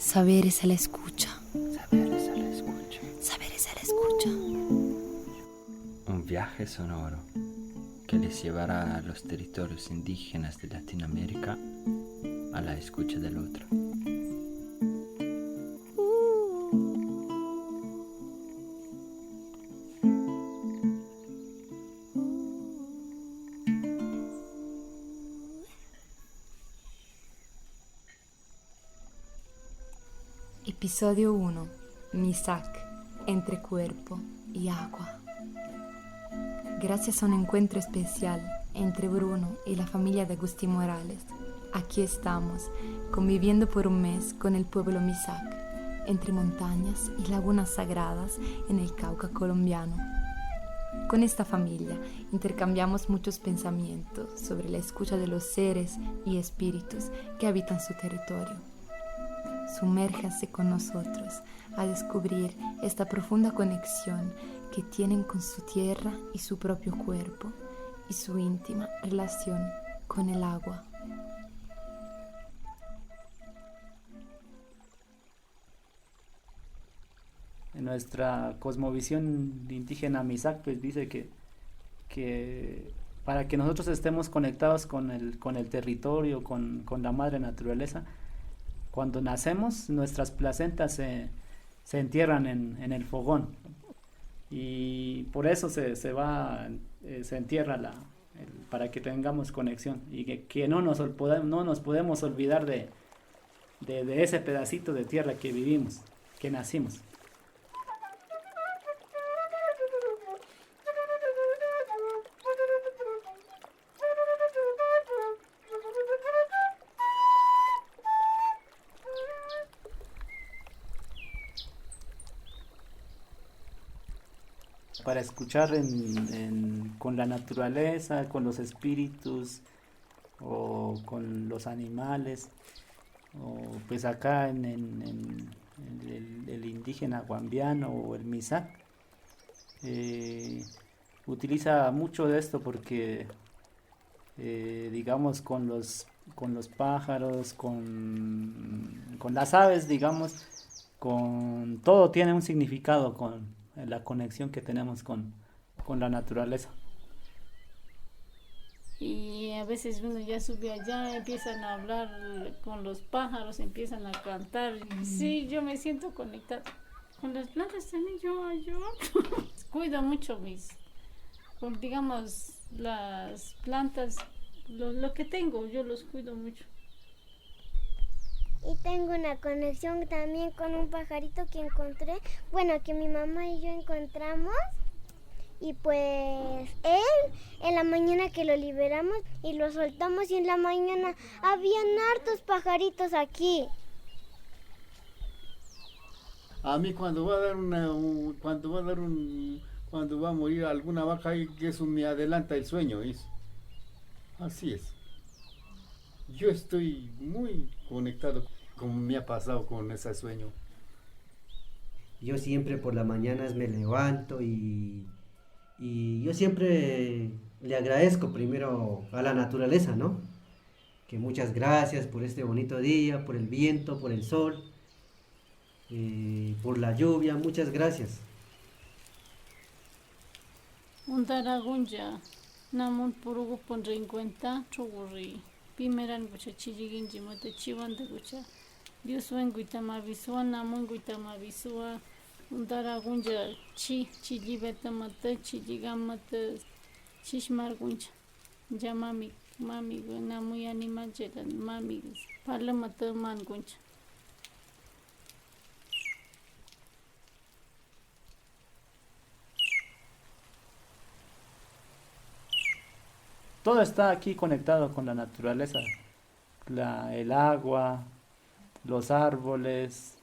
Saberes a la escucha. Saberes a la escucha. Saberes a la escucha. Un viaje sonoro que les llevará a los territorios indígenas de Latinoamérica a la escucha del otro. Episodio 1. Misak, entre cuerpo y agua. Gracias a un encuentro especial entre Bruno y la familia de Agustín Morales, aquí estamos, conviviendo por un mes con el pueblo Misak, entre montañas y lagunas sagradas en el Cauca colombiano. Con esta familia intercambiamos muchos pensamientos sobre la escucha de los seres y espíritus que habitan su territorio. Sumérjanse con nosotros a descubrir esta profunda conexión que tienen con su tierra y su propio cuerpo y su íntima relación con el agua. En nuestra cosmovisión indígena Misak, pues dice que para que nosotros estemos conectados con el territorio, con la madre naturaleza, cuando nacemos nuestras placentas se entierran en el fogón y por eso se entierra para que tengamos conexión y que no nos podemos olvidar de ese pedacito de tierra que vivimos, que nacimos. Para escuchar con la naturaleza, con los espíritus o con los animales, o pues acá en el indígena guambiano o el Misak, utiliza mucho de esto porque digamos con los pájaros, con las aves, digamos, con todo tiene un significado con la conexión que tenemos con la naturaleza. Y a veces uno ya sube allá, empiezan a hablar con los pájaros, empiezan a cantar. Sí, yo me siento conectada. Con las plantas también yo cuido mucho digamos, las plantas, lo que tengo, yo los cuido mucho. Y tengo una conexión también con un pajarito que encontré, bueno, que mi mamá y yo encontramos. Y pues él, en la mañana que lo liberamos y lo soltamos, y en la mañana habían hartos pajaritos aquí. A mí cuando cuando va a morir alguna vaca, eso me adelanta el sueño, ¿es? Así es. Yo estoy muy conectado, como me ha pasado con ese sueño. Yo siempre por las mañanas me levanto y yo siempre le agradezco primero a la naturaleza, ¿no? Que muchas gracias por este bonito día, por el viento, por el sol, por la lluvia, muchas gracias. Undaragunja, namun purugu ponrincuenta, chugurri, pimeran gucha chilliginji mata chivanda gucha. Dios ven guitama visua, namun guitama visua, undaragunja chillibeta mata, chilligamata, chishmar guncha. Ya mami namu animal jelan, mami palamata man guncha. Todo está aquí conectado con la naturaleza, el agua, los árboles,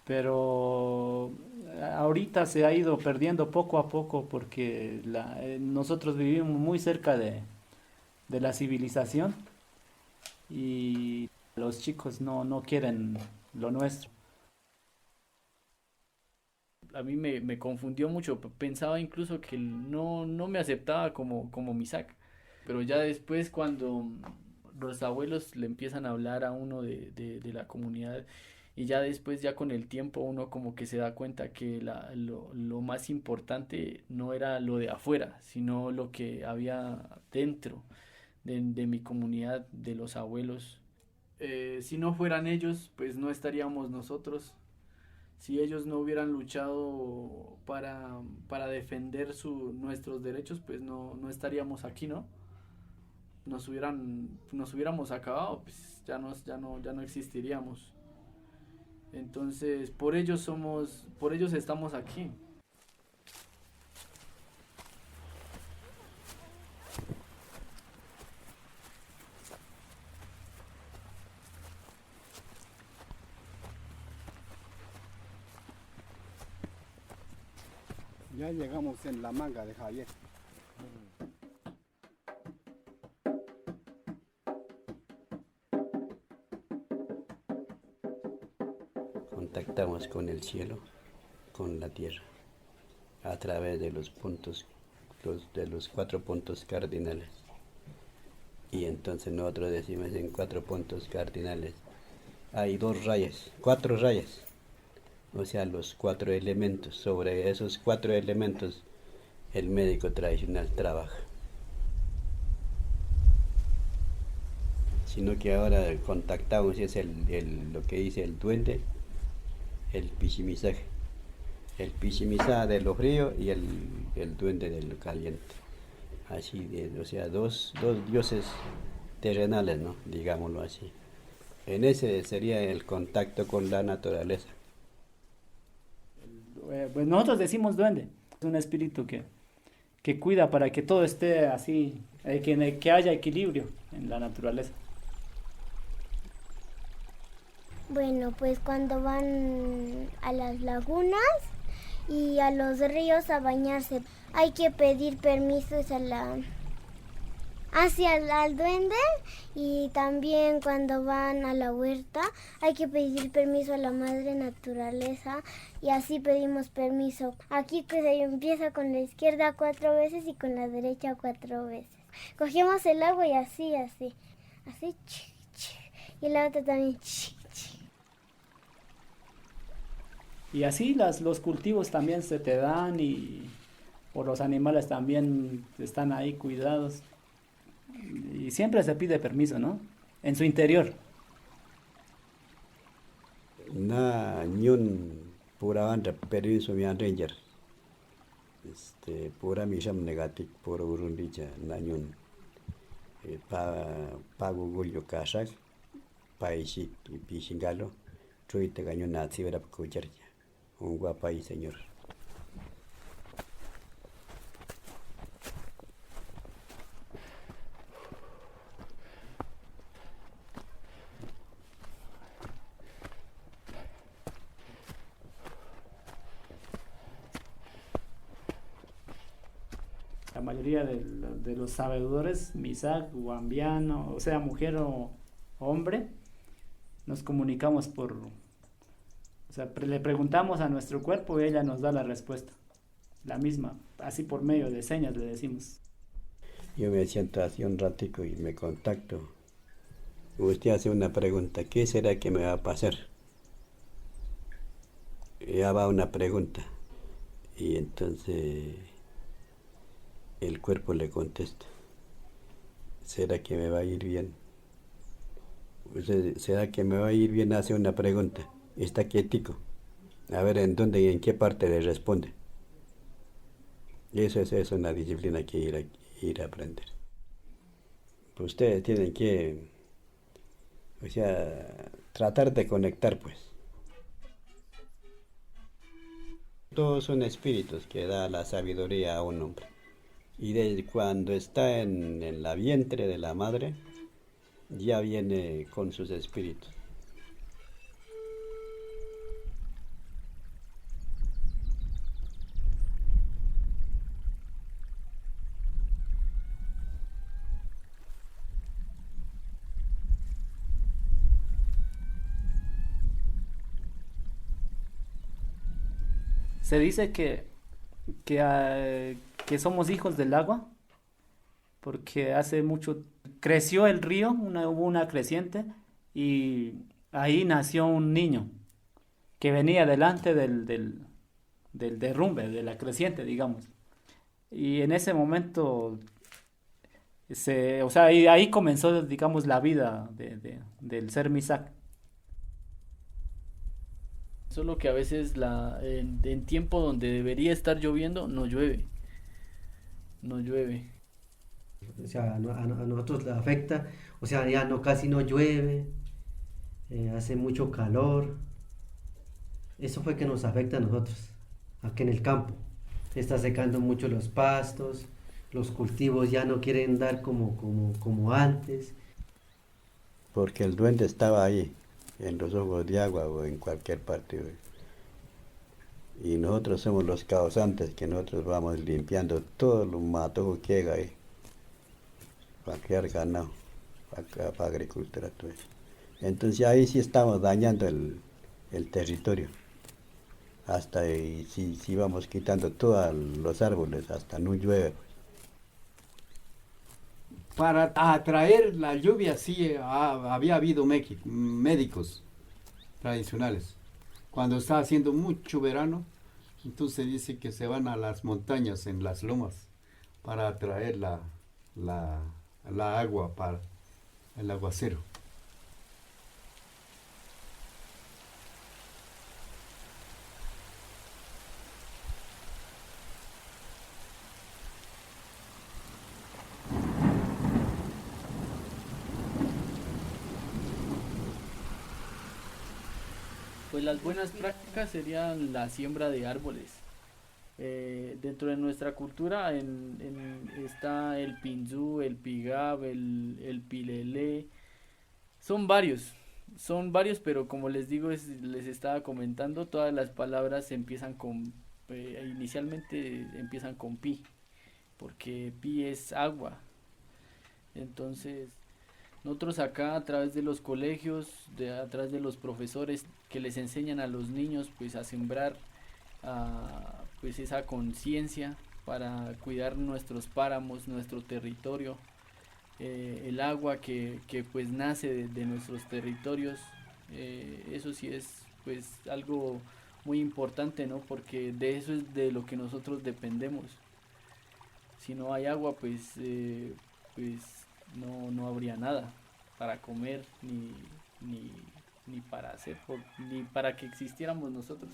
pero ahorita se ha ido perdiendo poco a poco porque nosotros vivimos muy cerca de la civilización y los chicos no quieren lo nuestro. A mí me confundió mucho, pensaba incluso que no me aceptaba como Misak, pero ya después cuando los abuelos le empiezan a hablar a uno de la comunidad Y ya después, ya con el tiempo, uno como que se da cuenta que lo más importante no era lo de afuera, sino lo que había dentro de mi comunidad, de los abuelos. Si no fueran ellos, pues no estaríamos nosotros. Si ellos no hubieran luchado para defender nuestros derechos, pues no estaríamos aquí, ¿no? Nos hubiéramos acabado, pues ya no existiríamos. Entonces, por ellos estamos aquí. Ya llegamos en la manga de Javier. Contactamos con el cielo, con la tierra, a través de los puntos, de los 4 puntos cardinales. Y entonces nosotros decimos en 4 puntos cardinales hay 2 rayas, 4 rayas, o sea, los 4 elementos. Sobre esos 4 elementos el médico tradicional trabaja. Sino que ahora contactamos, es lo que dice el duende, el pichimisaje. El pichimisa de lo frío y el duende de lo caliente. Así, o sea, dos dioses terrenales, ¿no? Digámoslo así. En ese sería el contacto con la naturaleza. Pues nosotros decimos duende. Es un espíritu que cuida para que todo esté así, que haya equilibrio en la naturaleza. Bueno, pues cuando van a las lagunas y a los ríos a bañarse, hay que pedir permisos al duende, y también cuando van a la huerta hay que pedir permiso a la madre naturaleza, y así pedimos permiso. Aquí pues se empieza con la izquierda 4 veces y con la derecha 4 veces. Cogemos el agua y así, y la otra también. Y así los cultivos también se te dan, y por los animales también están ahí cuidados. Y siempre se pide permiso, ¿no? En su interior. Na ñun pura banda permiso mi ranger. Pura misham negatik pura urundicha na ñun pago gullo kasak paisi pishingalo truite gaño na sibera kucharja. Un guapay, señor. La mayoría de los sabedores, misak, guambiano, o sea, mujer o hombre, nos comunicamos o sea, le preguntamos a nuestro cuerpo y ella nos da la respuesta, la misma, así por medio de señas le decimos. Yo me siento así un ratico y me contacto. Usted hace una pregunta, ¿qué será que me va a pasar? Ya va una pregunta y entonces el cuerpo le contesta, ¿será que me va a ir bien? ¿Será que me va a ir bien? Hace una pregunta. Está quietico, a ver en dónde y en qué parte le responde. Eso es una disciplina que ir a aprender. Pues ustedes tienen que, o sea, tratar de conectar, pues. Todos son espíritus que da la sabiduría a un hombre. Y desde cuando está en la vientre de la madre, ya viene con sus espíritus. Se dice que somos hijos del agua, porque hace mucho creció el río, hubo una creciente, y ahí nació un niño. que venía delante del derrumbe, de la creciente, digamos. Y en ese momento, o sea, ahí comenzó, digamos, la vida del ser Misak. Solo que a veces en tiempo donde debería estar lloviendo, no llueve. No llueve. O sea, a nosotros le afecta, o sea, ya no, casi no llueve, hace mucho calor. Eso fue que nos afecta a nosotros, aquí en el campo. Se está secando mucho los pastos, los cultivos ya no quieren dar como antes. Porque el duende estaba ahí, en los ojos de agua o en cualquier parte. Y nosotros somos los causantes, que nosotros vamos limpiando todo lo mato que hay ahí, para criar ganado, para agricultura, todo eso. Entonces ahí sí estamos dañando el territorio. Hasta ahí, si vamos quitando todos los árboles, hasta no llueve. Para atraer la lluvia sí había habido médicos tradicionales. Cuando está haciendo mucho verano, entonces dice que se van a las montañas, en las lomas, para atraer la agua para el aguacero. Pues las buenas prácticas serían la siembra de árboles. Dentro de nuestra cultura está el pinzú, el pigab, el pilelé. Son varios, pero como les digo, les estaba comentando, todas las palabras empiezan inicialmente empiezan con pi, porque pi es agua. Entonces, nosotros acá a través de los colegios, a través de los profesores que les enseñan a los niños pues a sembrar pues esa conciencia para cuidar nuestros páramos, nuestro territorio, el agua que pues nace de nuestros territorios, eso sí es pues algo muy importante, ¿no? Porque de eso es de lo que nosotros dependemos. Si no hay agua pues no habría nada para comer ni para hacer ni para que existiéramos nosotros.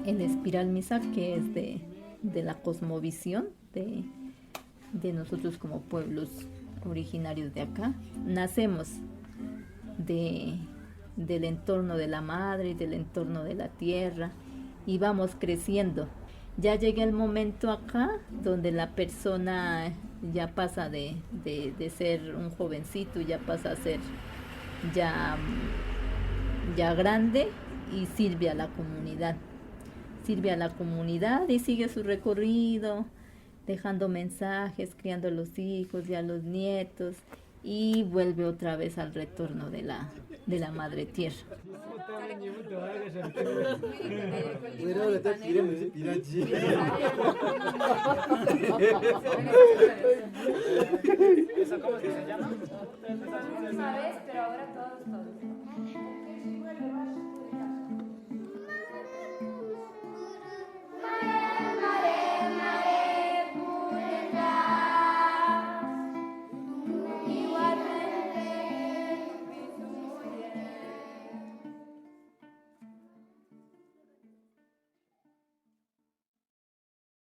El espiral Misak, que es de la cosmovisión de nosotros como pueblos originarios de acá. Nacemos del entorno de la madre y del entorno de la tierra y vamos creciendo. Ya llega el momento acá donde la persona ya pasa de ser un jovencito, ya pasa a ser ya grande y sirve a la comunidad. Sirve a la comunidad y sigue su recorrido, dejando mensajes, criando a los hijos y a los nietos, y vuelve otra vez al retorno de la madre tierra.